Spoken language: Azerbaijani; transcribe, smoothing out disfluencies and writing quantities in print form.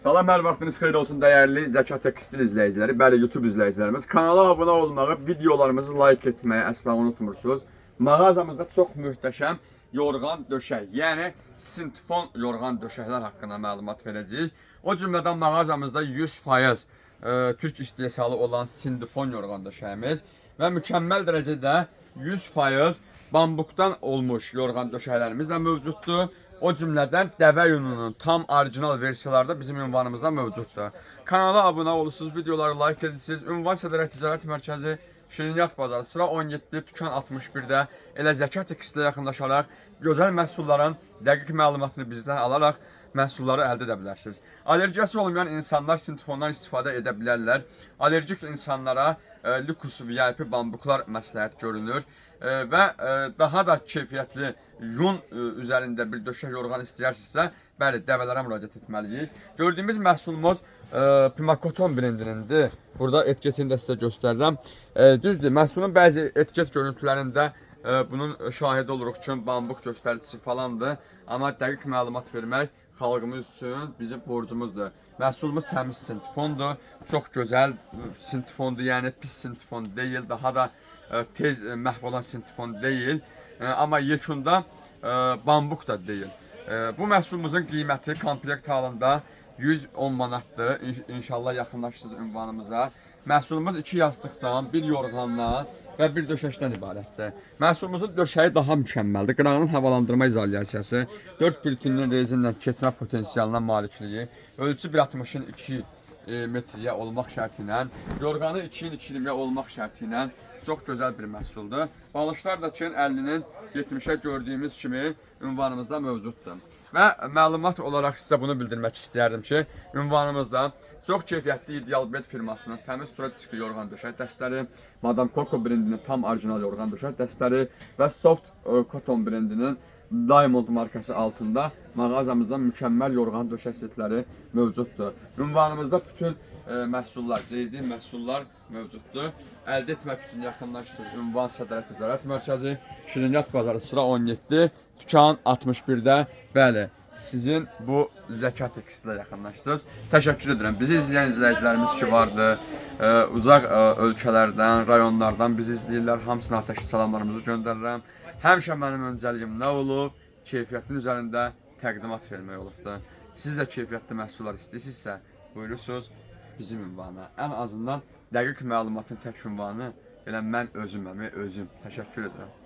Salam, hər vaxtınız xeyir olsun dəyərli Zəkat Tekstil izləyiciləri, bəli YouTube izləyicilərimiz. Kanala abunə olmağı, videolarımızı like etməyi əsla unutmursunuz. Mağazamızda çox möhtəşəm yorğan döşək, yəni sintifon yorğan döşəklər haqqında məlumat verəcəyik. O cümlədən mağazamızda 100% Türk istehsalı olan sintifon yorğan döşəyimiz və mükəmməl dərəcədə 100% bambukdan olmuş yorğan döşəklərimiz də mövcuddur. O cümlədən dəvə yununun tam orijinal versiyaları da bizim ünvanımızda mövcuddur. Kanala abunə olursunuz, videoları like edirsiniz. Ünvan Sədrət Ticarət Mərkəzi, Şirinyat Bazarı, sıra 17, Tükan 61-də elə Zəkat Tekstillə yaxınlaşaraq gözəl məhsulların dəqiq məlumatını bizdən alaraq məhsulları əldə edə bilərsiniz. Allergiyası olmayan insanlar sintifondan istifadə edə bilərlər. Allergik insanlara Lukus VIP bambuklar məsləhət görünür və daha da keyfiyyətli yun üzərində bir döşək yorğan istəyirsinizsə, bəli, dəvələrə müraciət etməliyik. Gördüyümüz məhsulumuz Pimakoton brendinindir. Burada etiketini də sizə göstərirəm. Düzdür, məhsulun bəzi etiket görüntülərində bunun şahidi oluruq ki, bambuk göstəricisi falandır. Amma dəqiq məlumat vermək xalqımız üçün bizim borcumuzdur. Məhsulumuz təmiz sintifondur. Çox gözəl sintifondur, yəni pis sintifon deyil, daha da tez məhv olan sintifon deyil. Amma yekunda bambuk da deyil. Bu məhsulumuzun qiyməti komplekt halında 110 manatdır. İnşallah yaxınlaşırsınız ünvanımıza. Məhsulumuz 2 yastıqdan, 1 yorğandan və bir döşəkdən ibarətdir. Məhsulumuzun döşəyi daha mükəmməldir. Qırağının havalandırma izolyasiyası, 4 plütonlu rezinlə keçmə potensialına malikliyi, ölçü 1.60-ın 2 metriyə olmaq şərti ilə, yorğanı 2-in 2-yə olmaq şərti ilə çox gözəl bir məhsuldur. Balışlar da ki, 50-nin 70-ə gördüyümüz kimi ünvanımızda mövcuddur. Və məlumat olaraq sizə bunu bildirmək istəyərdim ki, ünvanımızda çox keyfiyyətli İdealbed firmasının təmiz turadiski yorğan döşək dəstləri, Madame Coco brendinin tam orijinal yorğan döşək dəstləri və Soft Cotton brendinin Diamond markası altında mağazamızda mükəmməl yorğan döşək setləri mövcuddur. Ünvanımızda bütün məhsullar, cəizli məhsullar mövcuddur. Əldə etmək üçün yaxınlaşırsınız Ünvan Sədrət Ticarət Mərkəzi, Şirinyat Bazarı, sıra 17, Tükan 61-də. Bəli, sizin bu Zəkat Tekstillə yaxınlaşırsınız. Təşəkkür edirəm. Bizi izləyən izləyicilərimiz ki vardı, uzaq ölkələrdən, rayonlardan bizi izləyirlər. Hamısına atəşli salamlarımızı göndərirəm. Həmişə mənim öncəliyim nə olub? Keyfiyyətin üzərində təqdimat vermək olubdur. Siz də keyfiyyətli məhsullar istəyirsinizsə, buyurursunuz bizim ünvana. Ən azından dəqiq məlumatın tək ünvanı elə mən özüməm, özüm. Təşəkkür edirəm.